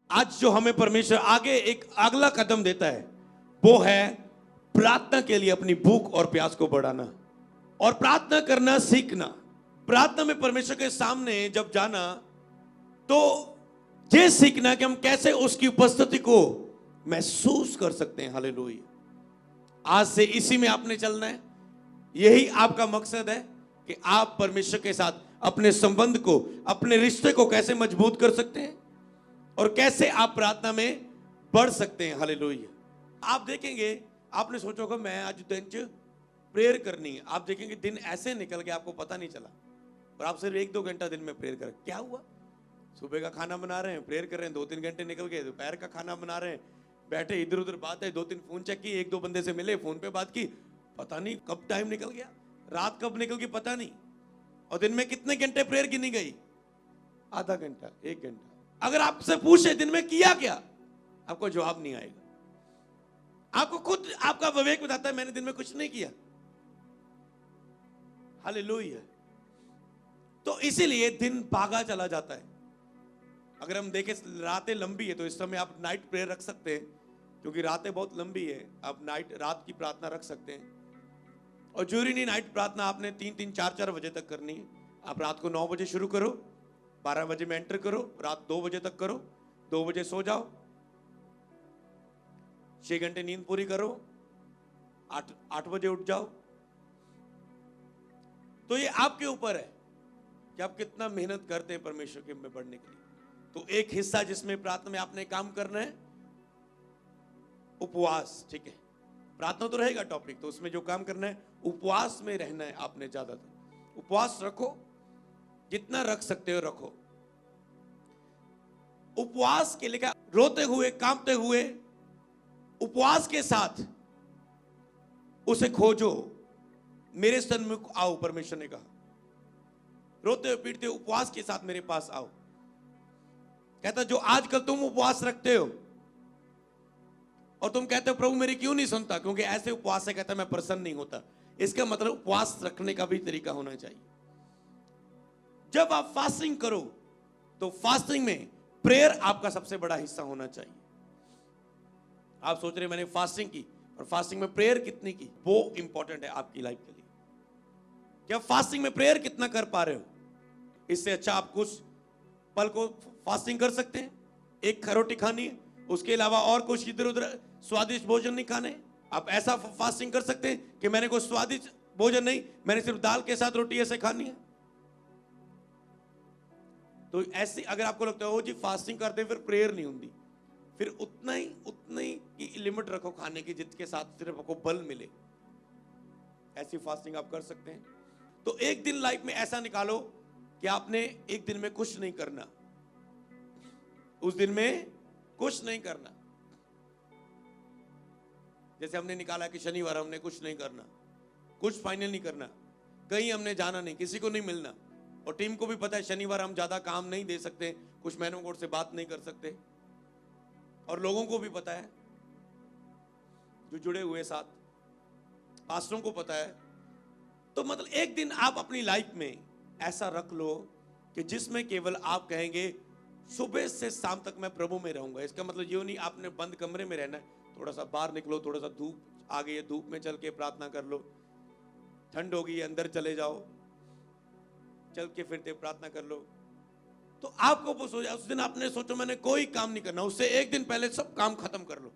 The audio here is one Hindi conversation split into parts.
आज जो हमें परमेश्वर आगे एक अगला कदम देता है वो है प्रार्थना के लिए अपनी भूख और प्यास को बढ़ाना और प्रार्थना करना सीखना। प्रार्थना में परमेश्वर के सामने जब जाना तो ये सीखना कि हम कैसे उसकी उपस्थिति को महसूस कर सकते हैं। हालेलुया। आज से इसी में आपने चलना है। यही आपका मकसद है कि आप परमेश्वर के साथ अपने संबंध को, अपने रिश्ते को कैसे मजबूत कर सकते हैं और कैसे आप प्रार्थना में बढ़ सकते हैं। हालेलुया। आप देखेंगे, आपने सोचा होगा मैं आज दिन प्रेयर करनी है, आप देखेंगे दिन ऐसे निकल गया आपको पता नहीं चला और आप सिर्फ 1-2 घंटा दिन में प्रेयर करें। क्या हुआ? सुबह का खाना बना रहे हैं, प्रेयर कर रहे हैं, 2-3 घंटे निकल गए। दोपहर का खाना बना रहे हैं, बैठे इधर उधर बात है, 2-3 फोन चेक की, 1-2 बंदे से मिले, फोन पे बात की, पता नहीं कब टाइम निकल गया, रात कब निकल गई पता नहीं। और दिन में कितने घंटे प्रेयर गिनी गई? आधा घंटा, 1 घंटा। अगर आपसे पूछे दिन में किया क्या, आपको जवाब नहीं आएगा। आपको खुद आपका विवेक बताता है मैंने दिन में कुछ नहीं किया। हालेलुया। तो इसीलिए दिन भागा चला जाता है। अगर हम देखें रातें लंबी है तो इस समय आप नाइट प्रेयर रख सकते हैं, क्योंकि रातें बहुत लंबी है, आप रात की प्रार्थना रख सकते हैं। और जरूरी नहीं नाइट प्रार्थना आपने 3-3, 4-4 बजे तक करनी है। आप रात को 9 बजे शुरू करो, 12 बजे में एंटर करो, रात 2 बजे तक करो, 2 बजे सो जाओ, 6 घंटे नींद पूरी करो, 8 बजे उठ जाओ। तो ये आपके ऊपर है कि आप कितना मेहनत करते हैं परमेश्वर के में बढ़ने के लिए। तो एक हिस्सा जिसमें प्रार्थना में आपने काम करना है, उपवास। ठीक है, प्रार्थना तो रहेगा टॉपिक, तो उसमें जो काम करना है उपवास में रहना है आपने। ज्यादातर उपवास रखो, जितना रख सकते हो रखो। उपवास के लिए रोते हुए, कांपते हुए, उपवास के साथ उसे खोजो, मेरे सन्मुख आओ। परमेश्वर ने कहा रोते हुए पीटते उपवास के साथ मेरे पास आओ। कहता जो आजकल तुम उपवास रखते हो और तुम कहते हो प्रभु मेरी क्यों नहीं सुनता, क्योंकि ऐसे उपवास से कहता मैं प्रसन्न नहीं होता। इसका मतलब उपवास रखने का भी तरीका होना चाहिए। जब आप फास्टिंग करो तो फास्टिंग में प्रेयर आपका सबसे बड़ा हिस्सा होना चाहिए। आप सोच रहे मैंने फास्टिंग की और फास्टिंग में प्रेयर कितनी की, वो इंपॉर्टेंट है आपकी लाइफ के लिए। क्या फास्टिंग में प्रेयर कितना कर पा रहे हो? इससे अच्छा आप कुछ पल को फास्टिंग कर सकते हैं। एक रोटी खानी है, उसके अलावा और कुछ इधर उधर स्वादिष्ट भोजन नहीं खाने। आप ऐसा फास्टिंग कर सकते हैं कि मैंने कोई स्वादिष्ट भोजन नहीं, मैंने सिर्फ दाल के साथ रोटी ऐसे खानी है। तो ऐसे अगर आपको लगता है ओ जी फास्टिंग करते फिर प्रेयर नहीं होती, फिर उतना ही की लिमिट रखो खाने की जिसके साथ सिर्फ आपको बल मिले। ऐसी फास्टिंग आप कर सकते हैं। तो एक दिन लाइफ में ऐसा निकालो कि आपने एक दिन में कुछ नहीं करना, उस दिन में कुछ नहीं करना। जैसे हमने निकाला कि शनिवार हमने कुछ नहीं करना, कुछ फाइनल नहीं करना, कहीं हमने जाना नहीं, किसी को नहीं मिलना। और टीम को भी पता है शनिवार हम ज्यादा काम नहीं दे सकते, कुछ मैनू कोड से बात नहीं कर सकते। और लोगों को भी पता है जो जुड़े हुए साथ, पास्टरों को पता है। तो मतलब एक दिन आप अपनी लाइफ में ऐसा रख लो कि जिसमें केवल आप कहेंगे सुबह से शाम तक मैं प्रभु में रहूंगा। इसका मतलब ये नहीं आपने बंद कमरे में रहना है, थोड़ा सा बाहर निकलो, थोड़ा सा धूप आ गई है, धूप में चल के प्रार्थना कर लो। ठंड हो गई है, अंदर चले जाओ, चल के फिरते प्रार्थना कर लो। तो आपको वो सोचा उस दिन आपने सोचो मैंने कोई काम नहीं करना, उससे एक दिन पहले सब काम खत्म कर लो।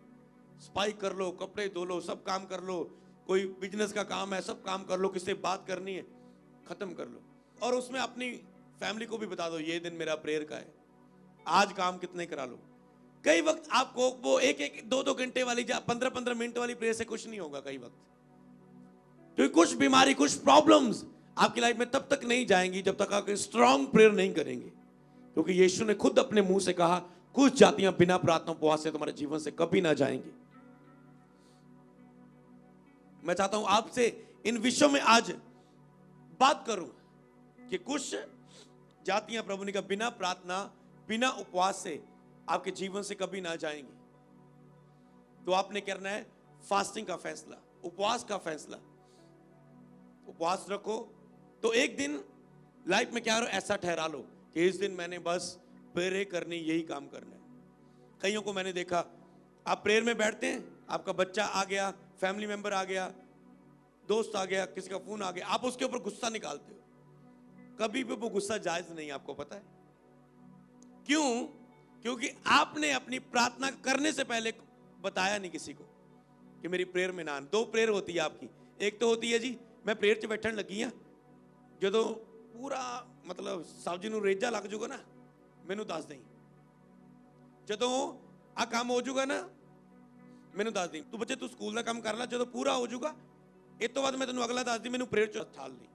सफाई कर लो, कपड़े धो लो, सब काम कर लो। कोई बिजनेस का काम है सब काम कर लो, किससे बात करनी है खत्म कर लो। और उसमें अपनी फैमिली को भी बता दो ये दिन मेरा प्रेयर का है, आज काम कितने करा लो। कई वक्त आपको वो 1-2 घंटे वाली 15-15 मिनट वाली प्रेयर से कुछ नहीं होगा कई वक्त, क्योंकि कुछ बीमारी, कुछ प्रॉब्लम्स आपकी लाइफ में तब तक नहीं जाएंगी जब तक आप स्ट्रांग प्रेयर नहीं करेंगे। क्योंकि यीशु ने खुद अपने मुंह से कहा कुछ जातियां बिना प्रार्थना उपवास से तुम्हारे जीवन से कभी ना जाएंगी। मैं चाहता हूं आपसे इन विषयों में आज बात करूं कि कुछ जातियां प्रभु ने कहा बिना प्रार्थना, बिना उपवास से आपके जीवन से कभी ना जाएंगी। तो आपने करना है फास्टिंग का फैसला, उपवास का फैसला। उपवास रखो तो एक दिन लाइफ में क्या ऐसा ठहरा लो कि इस दिन मैंने बस प्रेयर करनी, यही काम करना है। कईयों को मैंने देखा, आप प्रेयर में बैठते हैं, आपका बच्चा आ गया, फैमिली मेंबर आ गया, दोस्त आ गया, किसी का फोन आ गया, आप उसके ऊपर गुस्सा निकालते हो। कभी भी वो गुस्सा जायज नहीं, आपको पता है क्यों? क्योंकि आपने अपनी प्रार्थना करने से पहले बताया नहीं किसी को कि मेरी प्रेयर में ना। दो प्रेयर होती है आपकी। एक तो होती है जी मैं प्रेयर च बैठन लगी हाँ, जो पूरा मतलब सब जी नूं रेजा लग जूगा ना मैनू दस दें, जो आ काम हो जूगा ना मैनू दस दें, तू बच्चे तू स्कूल का काम कर ला, जो पूरा हो जूगा इस तो बाद मैं तेन अगला दस दी, मैनू प्रेयर च ठाल ली।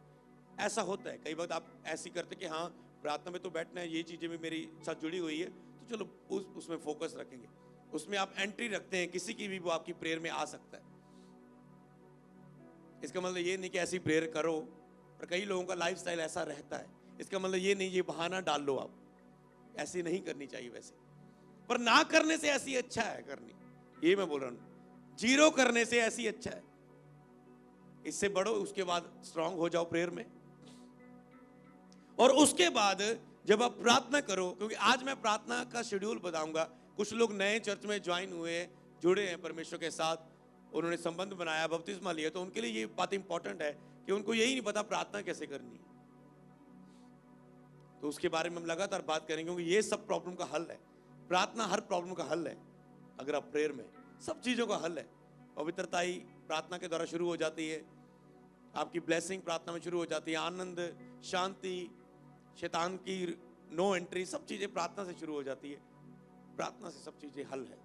ऐसा होता है कई वक्त आप ऐसी करते कि हाँ प्रार्थना में तो बैठना है, ये चीजें भी मेरी साथ जुड़ी हुई है, तो चलो उसमें फोकस रखेंगे, उसमें आप एंट्री रखते हैं, किसी की भी वो आपकी प्रेयर में आ सकता है। इसका मतलब ये नहीं कि ऐसी प्रेयर करो, पर कई लोगों का लाइफस्टाइल ऐसा रहता है, इसका मतलब ये नहीं ये बहाना डाल लो, आप ऐसी नहीं करनी चाहिए वैसे, पर ना करने से ऐसी अच्छा है करनी, ये मैं बोल रहा हूं, जीरो करने से ऐसी अच्छा है, इससे बढ़ो, उसके बाद स्ट्रांग हो जाओ प्रेयर में। और उसके बाद जब आप प्रार्थना करो, क्योंकि आज मैं प्रार्थना का शेड्यूल बताऊंगा, कुछ लोग नए चर्च में ज्वाइन हुए, जुड़े हैं परमेश्वर के साथ, उन्होंने संबंध बनाया, बपतिस्मा लिया, तो उनके लिए ये बात इंपॉर्टेंट है कि उनको यही नहीं पता प्रार्थना कैसे करनी है। तो उसके बारे में हम लगातार बात करेंगे, क्योंकि ये सब प्रॉब्लम का हल है। प्रार्थना हर प्रॉब्लम का हल है। अगर आप प्रेयर में, सब चीजों का हल है। पवित्रता ही प्रार्थना के द्वारा शुरू हो जाती है, आपकी ब्लेसिंग प्रार्थना में शुरू हो जाती है, आनंद, शांति, शैतान की नो एंट्री, सब चीजें प्रार्थना से शुरू हो जाती है। प्रार्थना से सब चीजें हल है।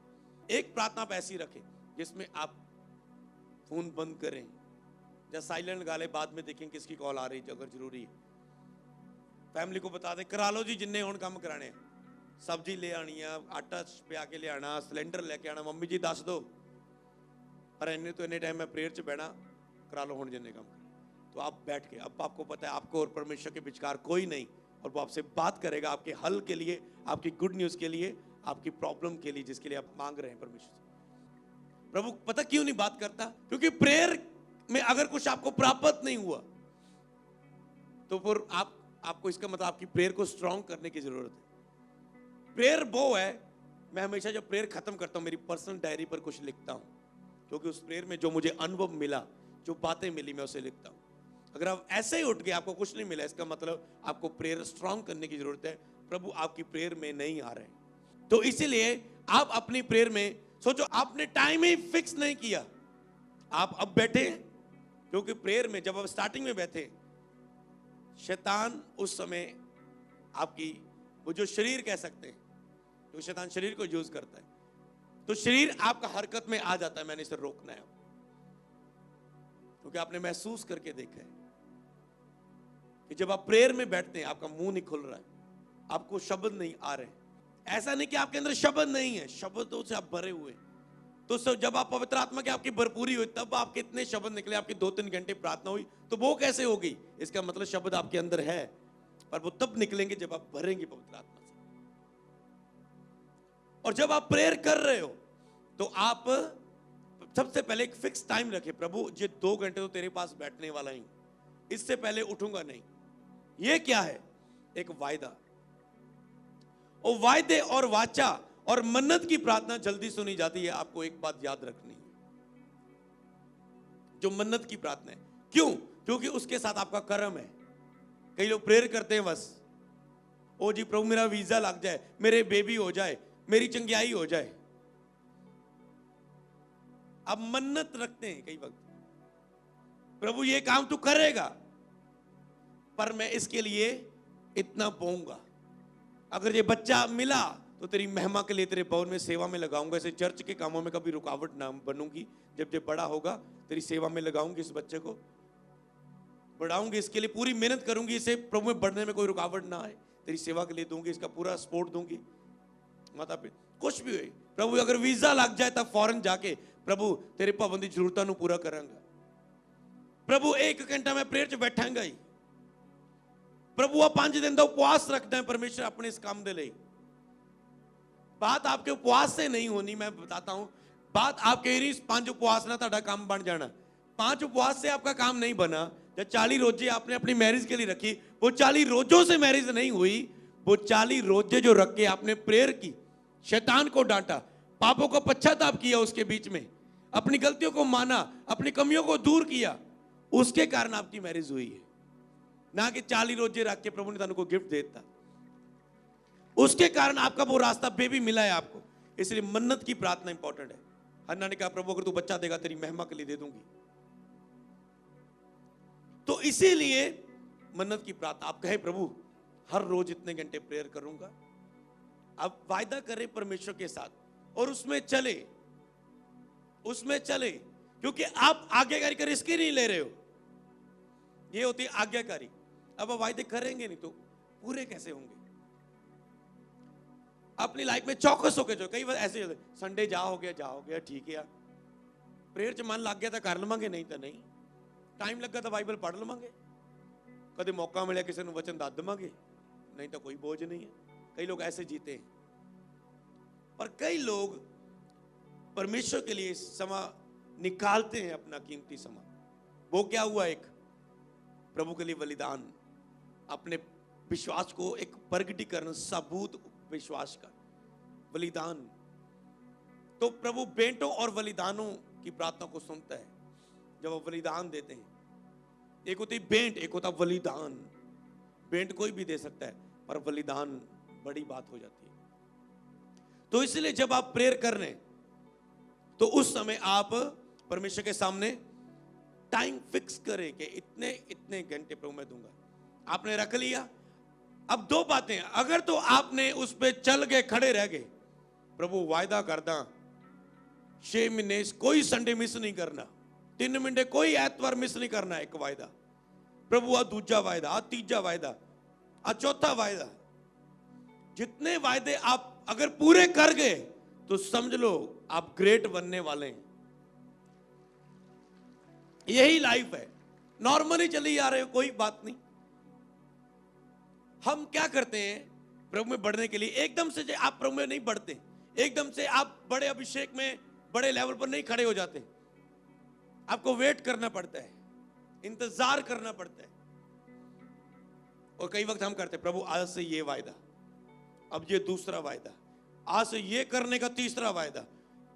एक प्रार्थना आप ऐसी रखें जिसमें आप फोन बंद करें या साइलेंट गाले, बाद में देखें किसकी कॉल आ रही है, अगर जरूरी है। फैमिली को बता दें, करा लो जी जिन्ने हुण काम कराने हैं, सब्जी ले आनी है, आटा पिया के ले आना, सिलेंडर लेके आना, मम्मी जी दस दो, पर इन्ने तो इन्ने टाइम मैं प्रेयर च बैठा, करा लो हुण जिन्ने काम। तो आप बैठ के, अब आपको पता है आपको और परमेश्वर के विचकार कोई नहीं, और वो आपसे बात करेगा आपके हल के लिए, आपकी गुड न्यूज के लिए, आपकी प्रॉब्लम के लिए, जिसके लिए आप मांग रहे हैं परमेश्वर से। प्रभु पता क्यों नहीं बात करता? क्योंकि प्रेयर में अगर कुछ आपको प्राप्त नहीं हुआ तो फिर आपको इसका मतलब आपकी प्रेयर को स्ट्रांग करने की जरूरत है। प्रेयर वो है, मैं हमेशा जब प्रेयर खत्म करता हूं मेरी पर्सनल डायरी पर कुछ लिखता हूं, क्योंकि उस प्रेयर में जो मुझे अनुभव मिला, जो बातें मिली, मैं उसे लिखता हूं। अगर आप ऐसे ही उठ गए, आपको कुछ नहीं मिला, इसका मतलब आपको प्रेयर स्ट्रांग करने की जरूरत है। प्रभु आपकी प्रेयर में नहीं आ रहे हैं, तो इसीलिए आप अपनी प्रेयर में सोचो, आपने टाइम ही फिक्स नहीं किया, आप अब बैठे, क्योंकि प्रेयर में जब आप स्टार्टिंग में बैठे, शैतान उस समय आपकी वो जो शरीर कह सकते हैं, तो शैतान शरीर को यूज करता है, तो शरीर आपका हरकत में आ जाता है, मैंने इसे रोकना है, क्योंकि आपने महसूस करके देखा है कि जब आप प्रेयर में बैठते हैं आपका मुंह नहीं खुल रहा है, आपको शब्द नहीं आ रहे। ऐसा नहीं कि आपके अंदर शब्द नहीं है, शब्दों से आप भरे हुए। तो जब आप पवित्र आत्मा की आपकी भरपूरी हुई, तब आपके इतने शब्द निकले, आपकी 2-3 घंटे प्रार्थना हुई, तो वो कैसे होगी? इसका मतलब शब्द आपके अंदर है, पर वो तब निकलेंगे जब आप भरेंगे पवित्र आत्मा से। और जब आप प्रेयर कर रहे हो तो आप सबसे पहले एक फिक्स टाइम रखें, प्रभु ये 2 घंटे तो तेरे पास बैठने वाला ही, इससे पहले उठूंगा नहीं। ये क्या है? एक वायदा। और वायदे और वाचा और मन्नत की प्रार्थना जल्दी सुनी जाती है। आपको एक बात याद रखनी है, जो मन्नत की प्रार्थना है, क्यों? क्योंकि उसके साथ आपका कर्म है। कई लोग प्रेयर करते हैं बस, ओ जी प्रभु मेरा वीजा लग जाए, मेरे बेबी हो जाए, मेरी चंगियाई हो जाए। अब मन्नत रखते हैं कई वक्त, प्रभु ये काम तू करेगा, पर मैं इसके लिए इतना बोऊंगा, अगर ये बच्चा मिला तो तेरी महिमा के लिए तेरे भवन में सेवा में लगाऊंगा, इसे चर्च के कामों में कभी रुकावट ना बनूंगी, जब ये बड़ा होगा तेरी सेवा में लगाऊंगी, इस बच्चे को बढ़ाऊंगी, इसके लिए पूरी मेहनत करूंगी, इसे प्रभु में बढ़ने में कोई रुकावट ना आए, तेरी सेवा के लिए दूंगी, इसका पूरा सपोर्ट दूंगी। माता पिता कुछ भी हुई, प्रभु अगर वीजा लग जाए तब फौरन जाके प्रभु तेरे भवन की जरूरतों को पूरा करांगा। प्रभु 1 घंटा मैं प्रेयर च बैठांगा ही, प्रभु 5 दिन का उपवास रखना है परमेश्वर अपने इस काम के लिए। बात आपके उपवास से नहीं होनी, मैं बताता हूं, बात आपके 5 उपवास ना ਤੁਹਾਡਾ काम बन जाना। 5 उपवास से आपका काम नहीं बना। जब 40 रोजे आपने अपनी मैरिज के लिए रखी, वो 40 रोजों से मैरिज नहीं हुई, वो 40 रोजे जो रख के आपने प्रेयर की, शैतान को डांटा, पापों का पश्चाताप किया उसके बीच में, अपनी गलतियों को माना, अपनी कमियों को दूर किया, उसके कारण आपकी मैरिज हुई है। ना कि 40 रोजे रख के प्रभु ने तनु को गिफ्ट देता, उसके कारण आपका वो रास्ता बेबी मिला है आपको। इसलिए मन्नत की प्रार्थना इंपॉर्टेंट है। हन्ना ने कहा प्रभु अगर तू बच्चा देगा तेरी महिमा के लिए दे दूंगी। तो इसीलिए मन्नत की प्रार्थना, आप कहे प्रभु हर रोज इतने घंटे प्रेयर करूंगा, अब वायदा करें परमेश्वर के साथ और उसमें चले, क्योंकि आप आज्ञाकारी का रिस्क ही नहीं ले रहे हो। ये होती है आज्ञाकारी। अब आप वायदे करेंगे नहीं तो पूरे कैसे होंगे? अपनी लाइफ में चौकस होके जो, कई बार ऐसे संडे जा हो गया ठीक है, प्रेयर च मन लग गया तो कर लवांगे, नहीं तो नहीं, टाइम लगा तो बाइबल पढ़ लवांगे, कदे मौका मिले किसी को वचन दस देवांगे, नहीं तो कोई बोझ नहीं है। कई लोग ऐसे जीते हैं। पर कई लोग परमेश्वर के लिए समय निकालते हैं, अपना कीमती समय। वो क्या हुआ? एक प्रभु के लिए बलिदान, अपने विश्वास को एक प्रगटीकरण, सबूत विश्वास का बलिदान। तो प्रभु बेंटों और बलिदानों की प्रार्थना को सुनता है जब वो बलिदान देते हैं। एक होती बेंट, एक होता बलिदान। बेंट कोई भी दे सकता है, पर बलिदान बड़ी बात हो जाती है। तो इसलिए जब आप प्रेयर कर रहे हैं तो उस समय आप परमेश्वर के सामने टाइम फिक्स करें कि इतने इतने घंटे प्रभु मैं दूंगा। आपने रख लिया। अब दो बातें, अगर तो आपने उस पे चल गए, खड़े रह गए, प्रभु वायदा करदा 6 महीने कोई संडे मिस नहीं करना, 3 महीने कोई एतवार मिस नहीं करना, एक वायदा प्रभु, आ दूजा वायदा, आ तीजा वायदा, आ चौथा वायदा। जितने वायदे आप अगर पूरे कर गए तो समझ लो आप ग्रेट बनने वाले हैं। यही लाइफ है। नॉर्मली चली जा रहे हो, कोई बात नहीं। हम क्या करते हैं प्रभु में बढ़ने के लिए? एकदम से आप प्रभु में नहीं बढ़ते, एकदम से आप बड़े अभिषेक में बड़े लेवल पर नहीं खड़े हो जाते। आपको वेट करना पड़ता है, इंतजार करना पड़ता है। और कई वक्त हम करते हैं प्रभु आज से ये वायदा, अब ये दूसरा वायदा, आज से ये करने का तीसरा वायदा,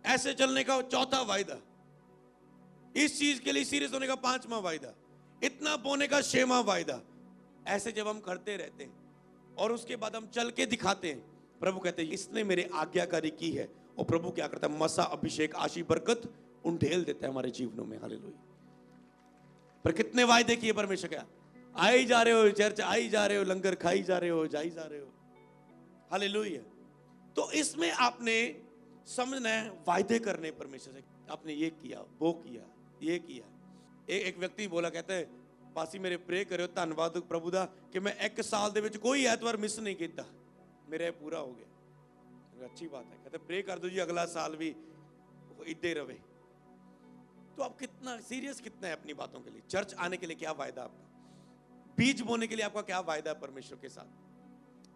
ऐसे चलने का चौथा वायदा, इस चीज के लिए सीरियस होने का 5वां वायदा, इतना बोने का 6वां वायदा। ऐसे जब हम करते रहते हैं और उसके बाद हम चल के दिखाते हैं, प्रभु कहते हैं इसने मेरे आज्ञाकारी की है। और प्रभु क्या करता है? मसा, अभिषेक, आशीष, बरकत उंडेल देता है हमारे जीवनों में। हालेलुया। पर कितने वायदे किए परमेश्वर? क्या आई जा रहे हो चर्च, आई जा रहे हो लंगर खाई जा रहे हो, जाई जा रहे हो। हालेलुया। तो इसमें आपने समझना है वायदे करने परमेश्वर से। आपने ये किया, वो किया, ये किया। एक व्यक्ति बोला, कहते हैं पासी मेरे प्रे करो धन्यवाद प्रभु दा कि मैं 1 साल दे विच कोई एतवार मिस नहीं किया, मेरा पूरा हो गया। अच्छी बात है। कहते प्रे कर दो जी अगला साल भी इधे रहे। तो आप कितना सीरियस कितना है अपनी बातों के लिए? चर्च आने के लिए क्या वायदा आपका? बीज बोने के लिए आपका क्या वायदा है परमेश्वर के साथ?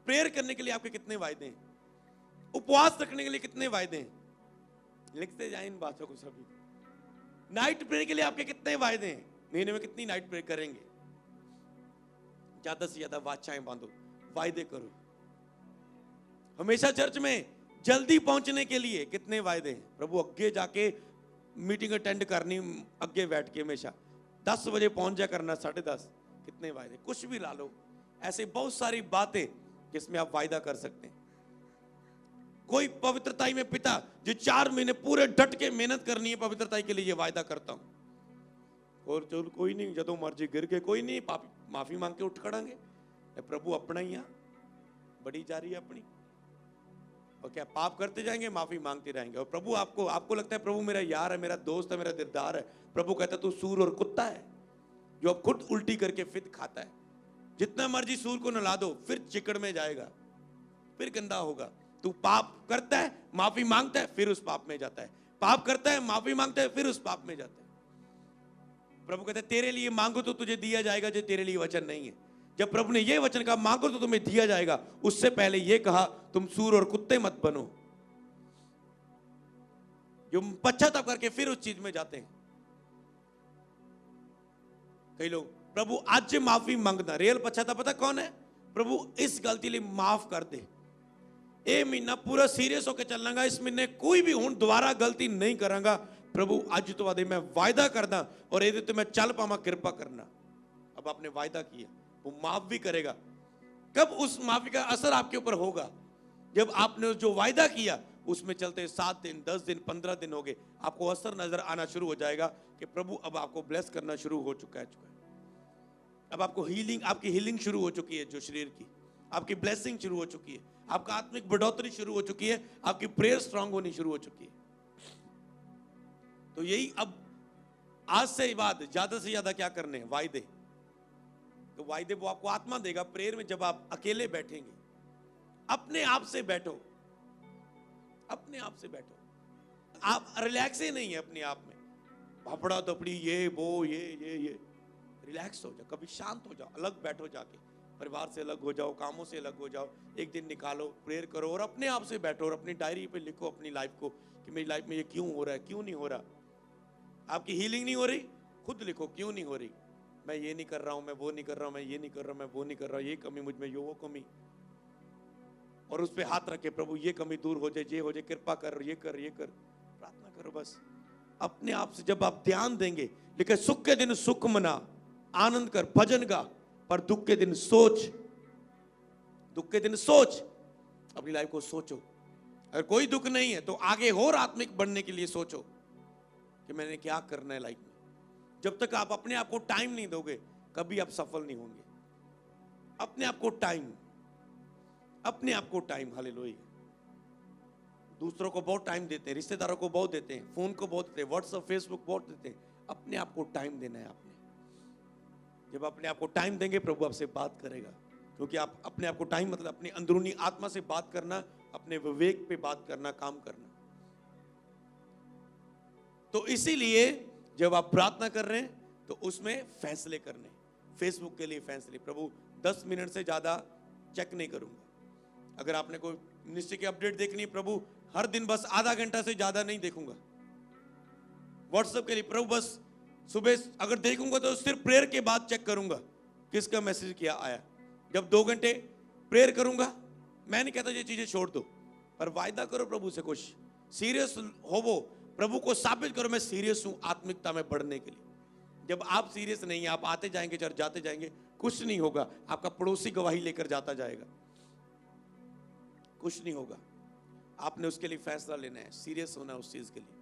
प्रेयर करने के लिए आपके कितने वायदे हैं? उपवास रखने के लिए कितने वायदे हैं? लिखते जाए इन बातों को सभी। नाइट प्रेयर के लिए आपके कितने वायदे हैं? महीने में कितनी नाइट प्रेयर करेंगे? ज्यादा से ज्यादा वाचाएं बांधो, वायदे करो। हमेशा चर्च में जल्दी पहुंचने के लिए कितने वायदे हैं? प्रभु अगे जाके मीटिंग अटेंड करनी, अगे बैठ के हमेशा 10 बजे पहुंच जा करना, 10:30। कितने वायदे? कुछ भी ला लो। ऐसे बहुत सारी बातें जिसमें आप वायदा कर सकते हैं। कोई पवित्रताई में पिता जो 4 महीने पूरे डट के मेहनत करनी है पवित्रताई के लिए, ये वायदा करता हूं। और चल कोई नहीं, जदों मर्जी गिर गए कोई नहीं, माफी मांग के उठ खड़ांगे। प्रभु अपना ही, बड़ी जा रही है अपनी। और क्या पाप करते जाएंगे, माफी मांगते रहेंगे। और प्रभु आपको लगता है प्रभु मेरा यार है, मेरा दोस्त है, मेरा दिलदार है। प्रभु कहता है तू सूर और कुत्ता है जो अब खुद उल्टी करके फिर खाता है। जितना मर्जी सूर को नला दो, फिर चिकड़ में जाएगा, फिर गंदा होगा। तू पाप करता है, माफी मांगता है, फिर उस पाप में जाता है। पाप करता है, माफी मांगता है, फिर उस पाप में जाता है। प्रभु कहता है तेरे लिए मांगो तो तुझे दिया जाएगा, जो तेरे लिए वचन नहीं है। जब प्रभु ने यह वचन कहा मांगो तो तुम्हें दिया जाएगा, उससे पहले यह कहा तुम सूर और कुत्ते मत बनो, जो पश्चाताप करके फिर उस चीज में जाते हैं। कई लोग प्रभु आज माफी मांगना, रियल पश्चाताप पता कौन है? प्रभु इस गलती लिए माफ कर दे। ये महीना पूरा सीरियस होकर चलना, इस महीने कोई भी हूं दोबारा गलती नहीं करांगा। प्रभु आज तो वादे मैं वायदा करना और ये तो मैं चल पावा, कृपा करना। अब आपने वायदा किया, वो माफ भी करेगा। कब उस माफी का असर आपके ऊपर होगा? जब आपने जो वायदा किया उसमें चलते 7 दिन, 10 दिन, 15 दिन हो गए, आपको असर नजर आना शुरू हो जाएगा कि प्रभु अब आपको ब्लेस करना शुरू हो चुका है। अब आपको हीलिंग, आपकी हीलिंग शुरू हो चुकी है, जो शरीर की आपकी ब्लेसिंग शुरू हो चुकी है, आपका आत्मिक बढ़ोतरी शुरू हो चुकी है, आपकी प्रेयर स्ट्रांग होनी शुरू हो चुकी है। तो यही अब आज से बाद ज्यादा से ज्यादा क्या करने हैं? वायदे। तो वायदे वो आपको आत्मा देगा प्रेयर में। जब आप अकेले बैठेंगे, अपने आप से बैठो, अपने आप से बैठो। आप रिलैक्स ही नहीं है अपने आप में, भापड़ा दपड़ी ये वो ये रिलैक्स हो जाओ, कभी शांत हो जाओ, अलग बैठो, जाके परिवार से अलग हो जाओ, कामों से अलग हो जाओ, एक दिन निकालो, प्रेयर करो और अपने आप से बैठो और अपनी डायरी पे लिखो अपनी लाइफ को कि मेरी लाइफ में ये क्यों हो रहा है, क्यों नहीं हो रहा। आपकी हीलिंग नहीं हो रही, खुद लिखो क्यों नहीं हो रही। मैं ये नहीं कर रहा हूं, मैं वो नहीं कर रहा हूं, मैं ये नहीं कर रहा हूं, मैं वो नहीं कर रहा हूं, ये कमी मुझ में, ये वो कमी। और उस पे हाथ रखे, प्रभु ये कमी दूर हो जाए, ये हो जाए, कृपा कर, ये कर, ये कर, प्रार्थना करो बस अपने आप से। जब आप ध्यान देंगे, लेकिन सुख के दिन सुख मना, आनंद कर, भजन गा, पर दुख के दिन सोच, दुख के दिन सोच, अपनी लाइफ को सोचो। अगर कोई दुख नहीं है तो आगे और आत्मिक बढ़ने के लिए सोचो कि मैंने क्या करना है लाइफ में। जब तक आप अपने आप को टाइम नहीं दोगे, कभी आप सफल नहीं होंगे। अपने आप को टाइम, अपने आप को टाइम। हालेलुया। दूसरों को बहुत टाइम देते हैं, रिश्तेदारों को बहुत देते हैं, फोन को बहुत देते हैं, व्हाट्सएप फेसबुक बहुत देते हैं। अपने आप को टाइम देना है आपने। जब अपने आप को टाइम देंगे, प्रभु आपसे बात करेगा। क्योंकि आप अपने आप को टाइम मतलब अपनी अंदरूनी आत्मा से बात करना, अपने विवेक पे बात करना, काम करना। तो इसीलिए जब आप प्रार्थना कर रहे हैं तो उसमें फैसले करने। फेसबुक के लिए फैसले, प्रभु 10 मिनट से ज्यादा चेक नहीं करूंगा। अगर आपने कोई मिनिस्ट्री की अपडेट देखनी है, प्रभु हर दिन बस आधा घंटा से ज्यादा नहीं देखूंगा। व्हाट्सएप के लिए, प्रभु बस सुबह अगर देखूंगा तो सिर्फ प्रेयर के बाद चेक करूंगा किसका मैसेज किया आया। जब 2 घंटे प्रेयर करूंगा, मैं नहीं कहता ये चीजें छोड़ दो, पर वायदा करो प्रभु से, कुछ सीरियस हो, वो प्रभु को साबित करो मैं सीरियस हूं आत्मिकता में बढ़ने के लिए। जब आप सीरियस नहीं है, आप आते जाएंगे चर्च, जाते जाएंगे, कुछ नहीं होगा। आपका पड़ोसी गवाही लेकर जाता जाएगा, कुछ नहीं होगा। आपने उसके लिए फैसला लेना है, सीरियस होना है उस चीज के लिए।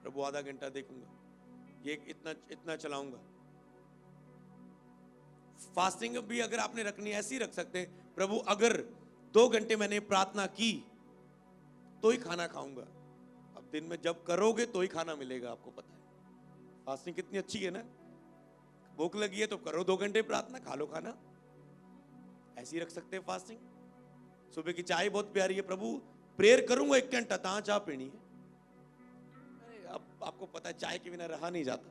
प्रभु आधा घंटा देखूंगा, ये इतना चलाऊंगा। फास्टिंग भी अगर आपने रखनी ऐसी रख सकते हैं, प्रभु अगर 2 घंटे मैंने प्रार्थना की तो ही खाना खाऊंगा। अब दिन में जब करोगे तो ही खाना मिलेगा, आपको पता है। फास्टिंग कितनी अच्छी है ना। भूख लगी है तो करो 2 घंटे प्रार्थना, खा लो खाना। ऐसी रख सकते हैं फास्टिंग। सुबह की चाय बहुत प्यारी है, प्रभु प्रेयर करूंगा 1 घंटा, ता चाय पीनी है। अब आपको पता है चाय के बिना रहा नहीं जाता।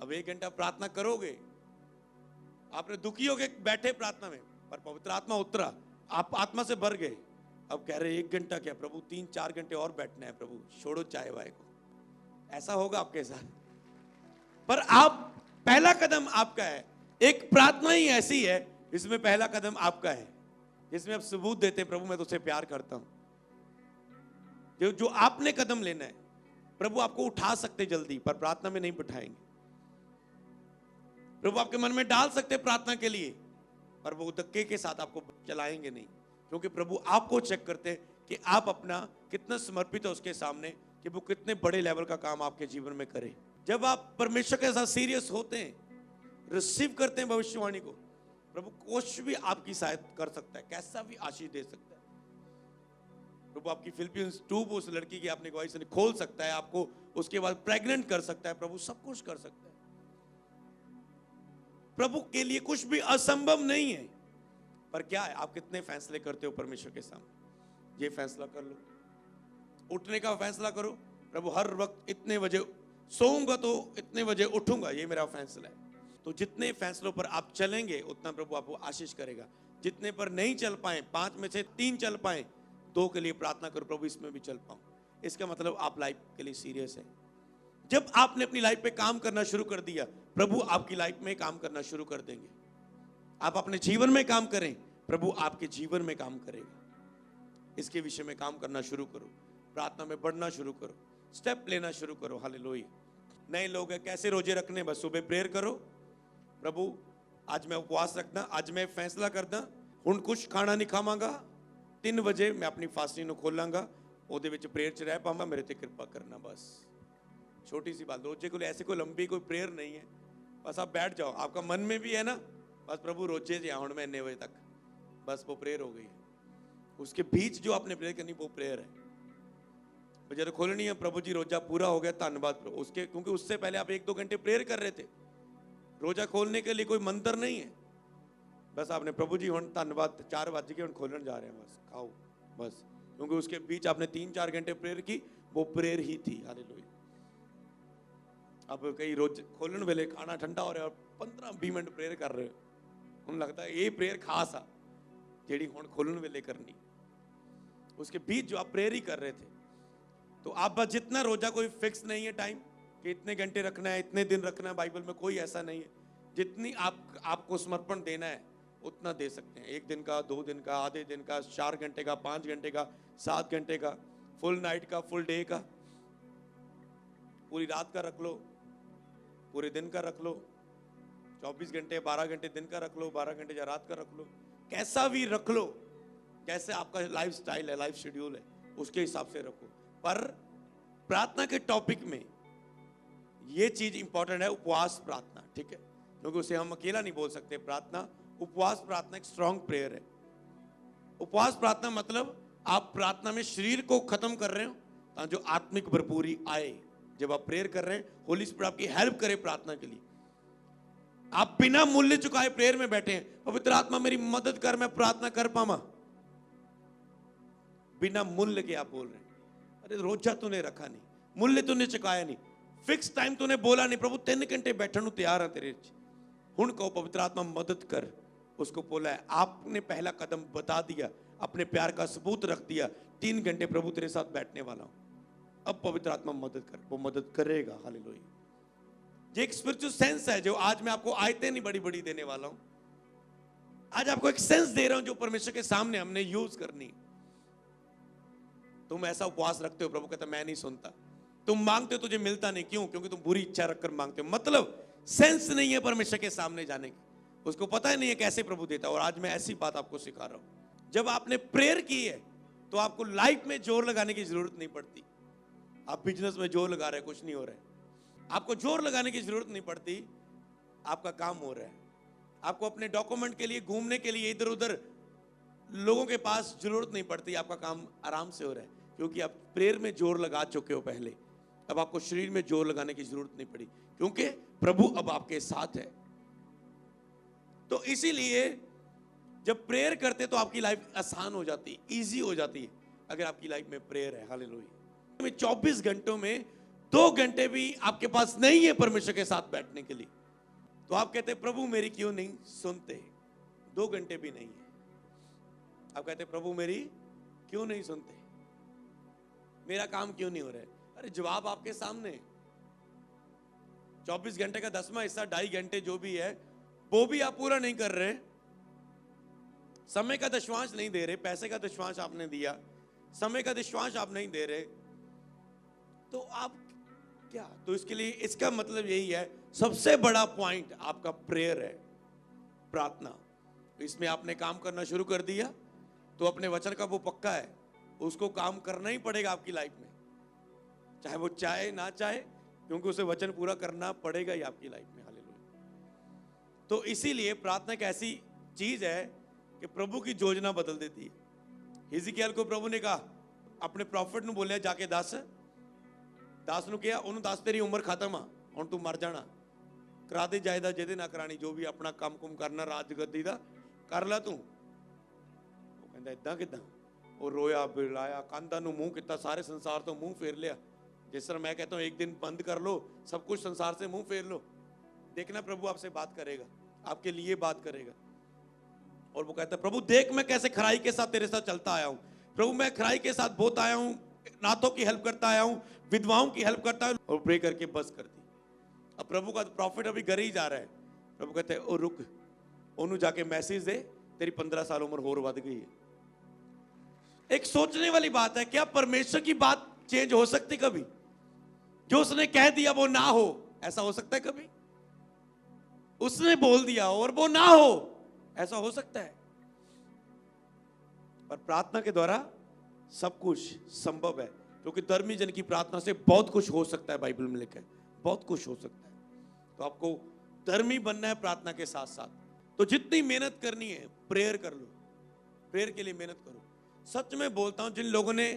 अब 1 घंटा प्रार्थना करोगे, आपने दुखी हो गए बैठे प्रार्थना में, पर पवित्र आत्मा उतरा, आप आत्मा से भर गए। अब कह रहे 1 घंटा क्या प्रभु, 3-4 घंटे और बैठना है, प्रभु छोड़ो चाय वाय को। ऐसा होगा आपके साथ। पर आप, पहला कदम आपका है। एक प्रार्थना ही ऐसी है इसमें पहला कदम आपका है, जिसमें आप सबूत देते हैं प्रभु मैं तुझसे प्यार करता हूं। जो आपने कदम लेना है, प्रभु आपको उठा सकते जल्दी, पर प्रार्थना में नहीं बिठाएंगे। प्रभु आपके मन में डाल सकते प्रार्थना के लिए, पर वो धक्के के साथ आपको चलाएंगे नहीं। क्योंकि प्रभु आपको चेक करते हैं कि आप अपना कितना समर्पित है उसके सामने, कि वो कितने बड़े लेवल का काम आपके जीवन में करे। जब आप परमेश्वर के साथ सीरियस होते हैं, रिसीव करते हैं भविष्यवाणी को, प्रभु कुछ भी आपकी सहायता कर सकता है, कैसा भी आशीष दे सकता है। प्रभु आपकी फिलिपियंस 2 उस लड़की की आपने गवाही से खोल सकता है, आपको उसके बाद प्रेग्नेंट कर सकता है। प्रभु सब कुछ कर सकता है। प्रभु के लिए कुछ भी असंभव नहीं है। पर क्या है, आप कितने फैसले करते हो परमेश्वर के सामने। ये फैसला कर लो, उठने का फैसला करो। प्रभु हर वक्त इतने बजे सोऊंगा तो इतने बजे उठूंगा, ये मेरा फैसला है। तो जितने फैसलों पर आप चलेंगे उतना प्रभु आपको आशीष करेगा। जितने पर नहीं चल पाए, 5 में से 3 चल पाए, 2 के लिए प्रार्थना करो प्रभु इसमें भी चल पाऊं। इसका मतलब आप लाइफ के लिए सीरियस है। जब आपने अपनी लाइफ पे काम करना शुरू कर दिया, प्रभु आपकी लाइफ में काम करना शुरू कर देंगे। आप अपने जीवन में काम करें, प्रभु आपके जीवन में काम करेगा। इसके विषय में काम करना शुरू करो, प्रार्थना में बढ़ना शुरू करो, स्टेप लेना शुरू करो। हालेलुया। नए लोग हैं, कैसे रोजे रखने, बस सुबह प्रेयर करो, प्रभु आज मैं उपवास रखना, आज मैं फैसला करदा हुण कुछ खाना नहीं खावांगा, 3 बजे मैं अपनी फास्टिंग ਨੂੰ खोलांगा, ਉਹਦੇ ਵਿੱਚ प्रेयर च रह पावां, मेरे ते कृपा करना। बस छोटी सी बात, रोजे को ऐसे कोई लंबी कोई प्रेयर नहीं है, बस आप बैठ जाओ, आपका मन में भी है ना, बस प्रभु रोजे जे हुण मैं इन्ने बजे तक, बस वो प्रेयर हो गई है। उसके बीच जो आपने प्रेयर करनी वो प्रेयर है। जब खोलनी है, प्रभु जी रोजा पूरा हो गया, धन्यवाद प्रभु, उसके क्योंकि उससे पहले आप 1-2 घंटे प्रेयर कर रहे थे। रोजा खोलने के लिए कोई मंत्र नहीं है, बस आपने प्रभु जी हुण धन्यवाद 4 बज गए हुण खोलन जा रहे हैं, बस खाओ बस, क्योंकि उसके बीच आपने 3-4 घंटे प्रेयर की, वो प्रेयर ही थी। हालेलुया। अब कई रोज खोलन वेले खाना ठंडा हो रहा है और 15-20 मिनट प्रेयर कर रहे हो, उन्हें लगता है ये प्रेयर खास आ जेड़ी हुण खोलन वेले करनी। उसके बीच जो आप प्रेयर ही कर रहे थे, तो आप बस जितना रोजा कोई फिक्स नहीं है टाइम कि इतने घंटे रखना है, इतने दिन रखना है, बाइबल में कोई ऐसा नहीं है। जितनी आपको समर्पण देना है उतना दे सकते हैं, 1 दिन का, 2 दिन का, आधे दिन का, 4 घंटे का, 5 घंटे का, 7 घंटे का, फुल नाइट का, फुल डे का, पूरी रात का रख लो, पूरे दिन का रख लो, 24 घंटे 12 घंटे दिन का रख लो, 12 घंटे या रात का रख लो, कैसा भी रख लो, कैसे आपका लाइफ स्टाइल है, लाइफ शेड्यूल है, उसके हिसाब से रखो। पर प्रार्थना के टॉपिक में ये चीज इंपॉर्टेंट है, उपवास प्रार्थना, ठीक है, क्योंकि उसे हम अकेला नहीं बोल सकते। प्रार्थना, उपवास प्रार्थना एक स्ट्रॉन्ग प्रेयर है। उपवास प्रार्थना मतलब आप प्रार्थना में शरीर को खत्म कर रहे हो ताकि जो आत्मिक भरपूरी आए। जब आप प्रेयर कर रहे हैं, होली स्पिरिट आपकी हेल्प करे प्रार्थना के लिए। आप बिना मूल्य चुकाए प्रेयर में बैठे हैं, पवित्र आत्मा मेरी मदद कर, मैं प्रार्थना कर पावा, बिना मूल्य के आप बोल रहे हैं। अरे रोजा तूने रखा नहीं, मूल्य तूने चुकाया नहीं, फिक्स टाइम तूने बोला नहीं, प्रभु 3 घंटे बैठने को तैयार है तेरे, हुण कहो पवित्र आत्मा मदद कर, उसको बोला है। आपने पहला कदम बता दिया, अपने प्यार का सबूत रख दिया, 3 घंटे प्रभु तेरे साथ बैठने वाला हूं, अब पवित्र आत्मा मदद कर, वो मदद करेगा। हालेलुया। ये एक स्पिरिचुअल सेंस है जो आज मैं आपको आयतें नहीं बड़ी बड़ी देने वाला हूं, आज आपको एक सेंस दे रहा हूं जो परमेश्वर के सामने हमने यूज करनी। तुम ऐसा उपवास रखते हो, प्रभु कहता मैं नहीं सुनता। तुम मांगते हो तुझे मिलता नहीं, क्यों? क्योंकि तुम बुरी इच्छा रखकर मांगते हो। मतलब सेंस नहीं है परमेश्वर के सामने जाने की, उसको पता ही नहीं है कैसे प्रभु देता। और आज मैं ऐसी बात आपको सिखा रहा हूं, जब आपने प्रेयर की है तो आपको लाइफ में जोर लगाने की जरूरत नहीं पड़ती। आप बिजनेस में जोर लगा रहे हैं, कुछ नहीं हो रहा है, आपको जोर लगाने की जरूरत नहीं पड़ती, आपका काम हो रहा है। आपको अपने डॉक्यूमेंट के लिए घूमने के लिए इधर उधर लोगों के पास जरूरत नहीं पड़ती, आपका काम आराम से हो रहा है, क्योंकि आप प्रेयर में जोर लगा चुके हो पहले। अब आपको शरीर में जोर लगाने की जरूरत नहीं पड़ी, क्योंकि प्रभु अब आपके साथ है। तो इसीलिए जब प्रेयर करते तो आपकी लाइफ आसान हो जाती, इजी हो जाती है, अगर आपकी लाइफ में प्रेयर है। हालेलुया। 24 घंटों में 2 घंटे भी आपके पास नहीं है परमेश्वर के साथ बैठने के लिए, तो आप कहते प्रभु मेरी क्यों नहीं सुनते? 2 घंटे भी नहीं है, आप कहते प्रभु मेरी क्यों नहीं सुनते, मेरा काम क्यों नहीं हो रहा है? अरे जवाब आपके सामने। 24 घंटे का 10वां हिस्सा, 2.5 घंटे जो भी है, वो भी आप पूरा नहीं कर रहे, समय का दशवांश नहीं दे रहे, पैसे का दशवांश आपने दिया, समय का दशवांश आप नहीं दे रहे, तो आप क्या? तो इसके लिए इसका मतलब यही है, सबसे बड़ा पॉइंट आपका प्रेयर है, प्रार्थना। इसमें आपने काम करना शुरू कर दिया तो अपने वचन का वो पक्का है, उसको काम करना ही पड़ेगा आपकी लाइफ में, चाहे वो चाहे ना चाहे, क्योंकि उसे वचन पूरा करना पड़ेगा ही आपकी लाइफ में। हालेलुया। तो इसीलिए प्रार्थना एक ऐसी चीज है कि प्रभु की योजना बदल देती है। हिजकिय्याह को प्रभु ने कहा, अपने प्रॉफिट ਨੂੰ बोलिया जाके दस ਨੂੰ ਕਿਹਾ, ਉਹਨੂੰ ਦੱਸ ਤੇਰੀ ਉਮਰ ਖਤਮ ਆ, ਹੁਣ ਤੂੰ ਮਰ ਜਾਣਾ, ਕਰਾ ਦੇ ਜਾਇਦਾਦ ਜਿਹਦੇ ਨਾ ਕਰਾਣੀ, ਜੋ ਵੀ ਆਪਣਾ ਕੰਮ ਕੁਮ ਕਰਨਾ ਰਾਜ ਗੱਦੀ ਦਾ ਕਰ ਲੈ ਤੂੰ। ਉਹ ਕਹਿੰਦਾ ਇਦਾਂ ਕਿਦਾਂ? ਉਹ ਰੋਇਆ ਬਿਲਾਇਆ, ਕੰਧਾਂ ਨੂੰ ਮੂੰਹ ਕੀਤਾ, ਸਾਰੇ ਸੰਸਾਰ ਤੋਂ ਮੂੰਹ ਫੇਰ ਲਿਆ। जिस तरह मैं कहता हूँ एक दिन बंद कर लो, सब कुछ संसार से मुंह फेर लो, देखना प्रभु आपसे बात करेगा, आपके लिए बात करेगा। और वो कहता है प्रभु देख मैं कैसे खराई के साथ तेरे साथ चलता आया हूँ, प्रभु मैं खराई के साथ बहुत आया हूँ, नाथों की हेल्प करता आया हूँ, विधवाओं की हेल्प करता हूँ। और प्रे करके बस कर दी। अब प्रभु का प्रॉफिट अभी घर ही जा रहा है, प्रभु कहते हैं ओ रुक, ओनू जाके मैसेज दे, तेरी 15 साल उम्र होर वध गई है। एक सोचने वाली बात है, क्या परमेश्वर की बात चेंज हो सकती कभी? जो उसने कह दिया वो ना हो, ऐसा हो सकता है कभी? उसने बोल दिया और वो ना हो, ऐसा हो सकता है? पर प्रार्थना के द्वारा सब कुछ संभव है, क्योंकि धर्मी जन की प्रार्थना से बहुत कुछ हो सकता है। बाइबल में लिखा है बहुत कुछ हो सकता है। तो आपको धर्मी बनना है प्रार्थना के साथ साथ, तो जितनी मेहनत करनी है प्रेयर कर लो, प्रेयर के लिए मेहनत करो। सच में बोलता हूं, जिन लोगों ने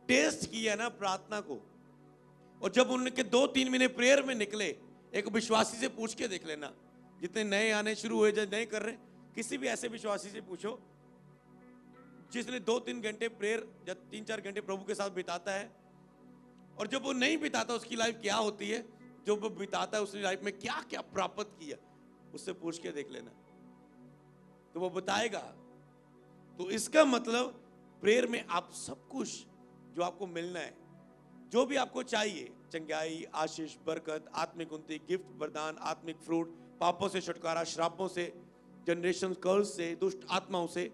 टेस्ट किया ना प्रार्थना को, और जब उनके 2-3 महीने प्रेयर में निकले, एक विश्वासी से पूछ के देख लेना, जितने नए आने शुरू हुए, जो नए कर रहे, किसी भी ऐसे विश्वासी से पूछो जिसने 2-3 घंटे प्रेयर, जब 3-4 घंटे प्रभु के साथ बिताता है, और जब वो नहीं बिताता उसकी लाइफ क्या होती है, जो वो बिताता है उसकी लाइफ में क्या क्या प्राप्त किया, उससे पूछ के देख लेना, तो वो बताएगा। तो इसका मतलब प्रेयर में आप सब कुछ जो आपको मिलना है, जो भी आपको चाहिए, चंगाई, आशीष, बरकत, आत्मिक उन्नति, गिफ्ट, वरदान, आत्मिक फ्रूट, पापों से छुटकारा, श्रापों से, जनरेशन कर्स से, दुष्ट आत्माओं से,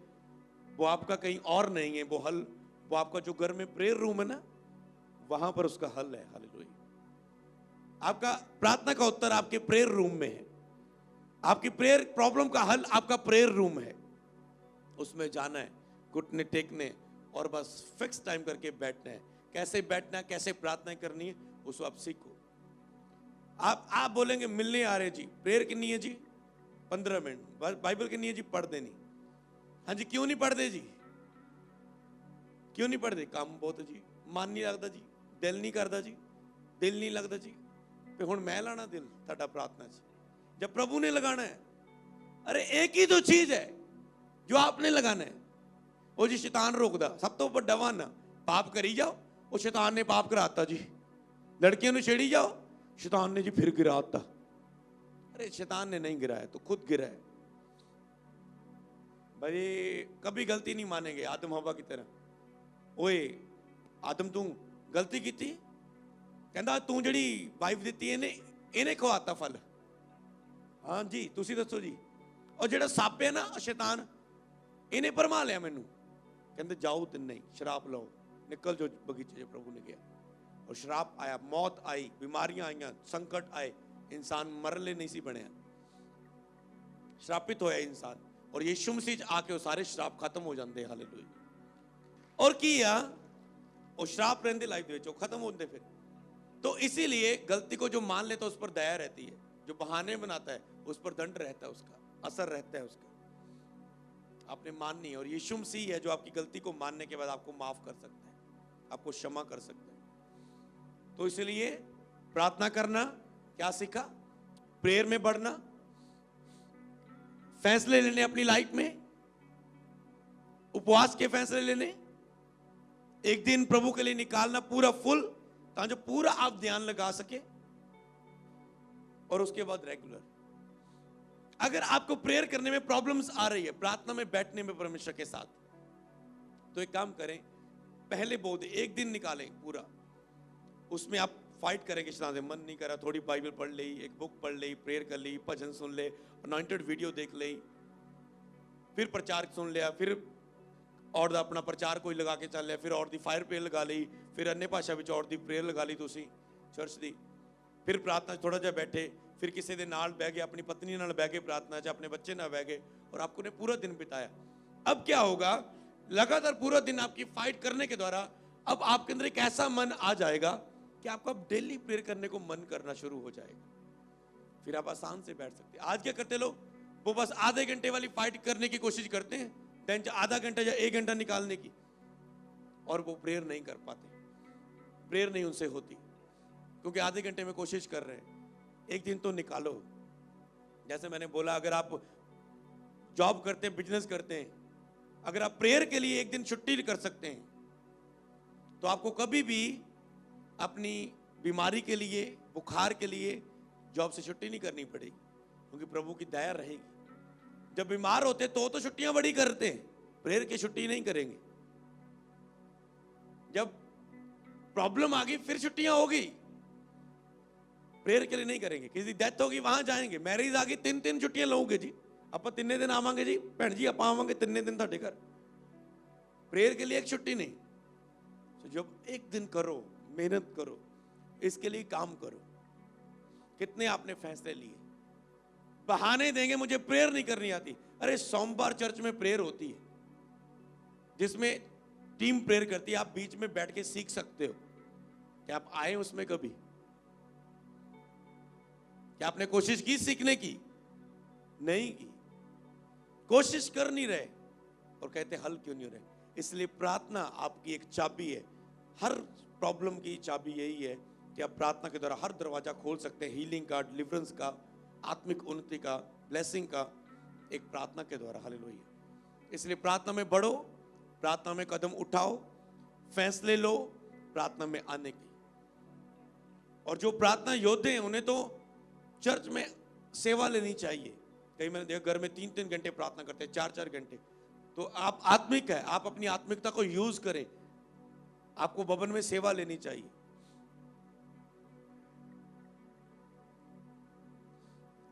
वो आपका कहीं और नहीं है। वो हल, वो आपका जो घर में प्रेयर रूम है ना, वहां पर उसका हल है। हालेलुया। आपका प्रार्थना का उत्तर आपके प्रेयर रूम में है। आपकी प्रेयर प्रॉब्लम का हल आपका प्रेयर रूम है। उसमें जाना है, घुटने टेकने और बस फिक्स टाइम करके बैठना है। कैसे बैठना है, कैसे प्रार्थना करनी है, उसको आप सीखो। आप बोलेंगे मिलने आ रहे जी, प्रेयर कितनी है जी? 15 मिनट। बाइबल कितनी है जी? पढ़ देनी। हाँ जी, क्यों नहीं पढ़ते जी? क्यों नहीं पढ़ते? काम बहुत है जी, मन नहीं लगता जी, दिल नहीं करता जी, दिल नहीं लगता जी। फिर हुण मैं लाना दिल तुहाडा प्रार्थना च, जब प्रभु ने लगाना है। अरे एक ही तो चीज है जो आपने लगाना है, वो जी शैतान रोकदा। सब तो बड़ा बहाना, पाप करी जाओ, वो शैतान ने पाप कराता जी। लड़कियों ने छेड़ी जाओ, शैतान ने जी फिर गिराता। अरे शैतान ने नहीं गिराया, तो खुद गिरा है भाई। कभी गलती नहीं मानेंगे आदम हवा की तरह। ओए आदम तू गलती की थी, कहता तू जड़ी वाइफ दी इन्हें खवाता फल। हाँ जी, तुसी दसो जी। और जेड़ा सप है ना शैतान, इन्हें भरमा लिया मैनू। कहते जाओ तीन नहीं, शराब लो, निकल जो बगीचे जो प्रभु ने किया। और शराब आया, मौत आई, बीमारियां आईयां, संकट आए, इंसान मरले नहीं सी बनया, श्रापित होया इंसान। और यीशु मसीह आके वो सारे श्राप खत्म हो जाते। हालेलुया। और किया वो श्राप रहते लाइफ दे विच खत्म होते फिर। तो इसीलिए गलती को जो मान लेता है उस पर दया रहती है, जो बहाने बनाता है उस पर दंड रहता है, उसका असर रहता है उसका। आपने माननी है, और यीशु मसीह है जो आपकी गलती को मानने के बाद आपको माफ कर सकता है, आपको क्षमा कर सकता है। तो इसलिए प्रार्थना करना क्या सीखा? प्रेयर में बढ़ना, फैसले लेने अपनी लाइफ में, उपवास के फैसले लेने, एक दिन प्रभु के लिए निकालना पूरा फुल, ताकि पूरा आप ध्यान लगा सके। और उसके बाद रेगुलर। अगर आपको प्रेयर करने में प्रॉब्लम्स आ रही है, प्रार्थना में बैठने में परमेश्वर के साथ, तो एक काम करें, पहले बोध एक दिन निकालें पूरा, उसमें आप फाइट करेंगे शैतान से। मन नहीं करा, थोड़ी बाइबल पढ़ ली, एक बुक पढ़ ली, प्रेयर कर ली, भजन सुन ले, अनॉइंटेड वीडियो देख ली, फिर प्रचार सुन लिया, फिर और अपना प्रचार कोई लगा के चल लिया, फिर और दी फायर प्रेयर लगा ली, फिर अन्य भाषा में और दी प्रेयर लगा ली तुसी चर्च दी, फिर प्रार्थना थोड़ा जा बैठे, फिर किसी दे नाल बह गए, अपनी पत्नी नाल बह गए प्रार्थना च, अपने बच्चे नाल बह गए, और आपको ने पूरा दिन बिताया। अब क्या होगा? लगातार पूरा दिन आपकी फाइट करने के द्वारा अब आपके अंदर एक ऐसा मन आ जाएगा कि आपका डेली प्रेयर करने को मन करना शुरू हो जाएगा। फिर आप आसान से बैठ सकते हैं। आज क्या करते लोग? वो बस आधे घंटे वाली फाइट करने की कोशिश करते हैं, दिन आधा घंटा या 1 घंटा निकालने की, और वो प्रेयर नहीं कर पाते, प्रेयर नहीं उनसे होती, क्योंकि आधे घंटे में कोशिश कर रहे हैं। एक दिन तो निकालो। जैसे मैंने बोला, अगर आप जॉब करते हैं, बिजनेस करते हैं, अगर आप प्रेयर के लिए एक दिन छुट्टी कर सकते हैं, तो आपको कभी भी अपनी बीमारी के लिए, बुखार के लिए जॉब से छुट्टी नहीं करनी पड़ेगी, क्योंकि प्रभु की दया रहेगी। जब बीमार होते तो छुट्टियां बड़ी करते हैं, प्रेयर की छुट्टी नहीं करेंगे। जब प्रॉब्लम आ गई फिर छुट्टियां होगी, प्रेयर के लिए नहीं करेंगे। किसी डेथ होगी वहां जाएंगे, मैरिज आ गई 3 छुट्टियां लोगे जी, आप 3 दिन आवांगे जी, भैन जी आप आवांगे 3 दिन ਤੁਹਾਡੇ घर। प्रेयर के लिए एक छुट्टी नहीं। तो जब एक दिन करो, मेहनत करो, इसके लिए काम करो। कितने आपने फैसले लिए? बहाने देंगे मुझे प्रेयर नहीं करनी आती। अरे सोमवार चर्च में प्रेयर होती है जिसमें टीम प्रेयर करती है, आप बीच में बैठ के सीख सकते हो। क्या आप आए उसमें कभी? क्या आपने कोशिश की सीखने की? नहीं की। कोशिश कर नहीं रहे और कहते हल क्यों नहीं हो रहे? इसलिए प्रार्थना आपकी एक चाबी है। हर प्रॉब्लम की चाबी यही है कि आप प्रार्थना के द्वारा हर दरवाजा खोल सकते हैं, हीलिंग का, डिलीवरेंस का, आत्मिक उन्नति का, ब्लेसिंग का, एक प्रार्थना के द्वारा। हालेलुया। इसलिए प्रार्थना में बढ़ो, प्रार्थना में कदम उठाओ, फैसले लो प्रार्थना में आने के। और जो प्रार्थना योद्धे हैं उन्हें तो चर्च में सेवा लेनी चाहिए। कई मैंने देखा घर में 3-3 घंटे प्रार्थना करते हैं, 4-4 घंटे। तो आप आत्मिक है, आप अपनी आत्मिकता को यूज करें। आपको भवन में सेवा लेनी चाहिए।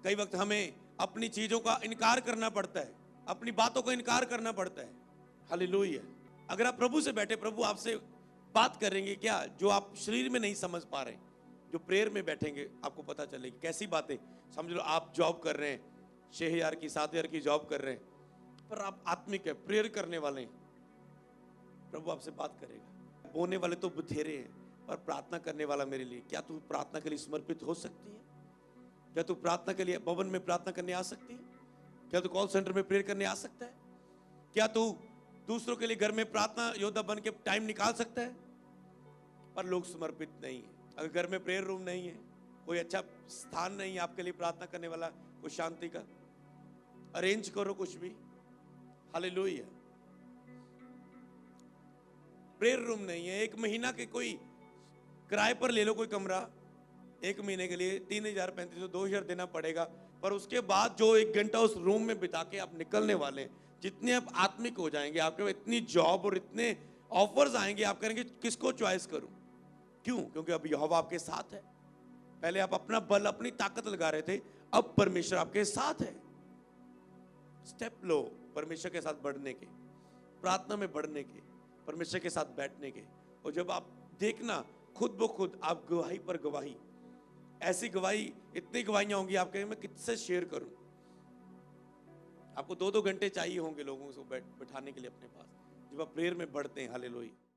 कई वक्त हमें अपनी चीजों का इनकार करना पड़ता है, अपनी बातों को इनकार करना पड़ता है। हालेलुया। अगर आप प्रभु से बैठे, प्रभु आपसे बात करेंगे क्या जो आप शरीर में नहीं समझ पा रहे। जो प्रेयर में बैठेंगे आपको पता चलेगी कैसी बातें। समझ लो आप जॉब कर रहे हैं, 6,000 की 7,000 की जॉब कर रहे हैं, पर आप आत्मिक है, प्रेयर करने वाले हैं, प्रभु आपसे बात करेगा। बोने वाले तो बथेरे हैं, पर प्रार्थना करने वाला मेरे लिए। क्या तू प्रार्थना के लिए समर्पित हो सकती है? क्या तू प्रार्थना के लिए भवन में प्रार्थना करने आ सकती है? क्या तू कॉल सेंटर में प्रेयर करने आ सकता है? क्या तू दूसरों के लिए घर में प्रार्थना योद्धा बन के टाइम निकाल सकता है? पर लोग समर्पित नहीं है। अगर घर में प्रेयर रूम नहीं है, कोई अच्छा स्थान नहीं है आपके लिए प्रार्थना करने वाला, कोई शांति का, अरेंज करो कुछ भी। हालेलुया। प्रेयर रूम नहीं है, 1 महीना के कोई किराए पर ले लो कोई कमरा, 1 महीने के लिए 3,000, 2,000 देना पड़ेगा। पर उसके बाद जो 1 घंटा उस रूम में बिता के आप निकलने वाले हैं, जितने आप आत्मिक हो जाएंगे, आपके पास इतनी जॉब और इतने ऑफर्स आएंगे, आप कहेंगे किसको चॉइस करूं? क्यों? क्योंकि अब यहोवा आपके साथ है। पहले आप अपना बल, अपनी ताकत लगा रहे थे, अब परमेश्वर आपके साथ है। स्टेप लो परमेश्वर के साथ बढ़ने के, प्रार्थना में बढ़ने के, परमेश्वर के साथ बैठने के। और जब आप देखना खुद ब खुद आप गवाही पर गवाही, ऐसी गवाही, इतनी गवाहियां होंगी आप कहेंगे मैं किससे शेयर करूं। आपको 2-2 घंटे चाहिए होंगे लोगों को बैठाने के लिए अपने पास, जब आप प्रेयर में बढ़ते हैं। हालेलुया।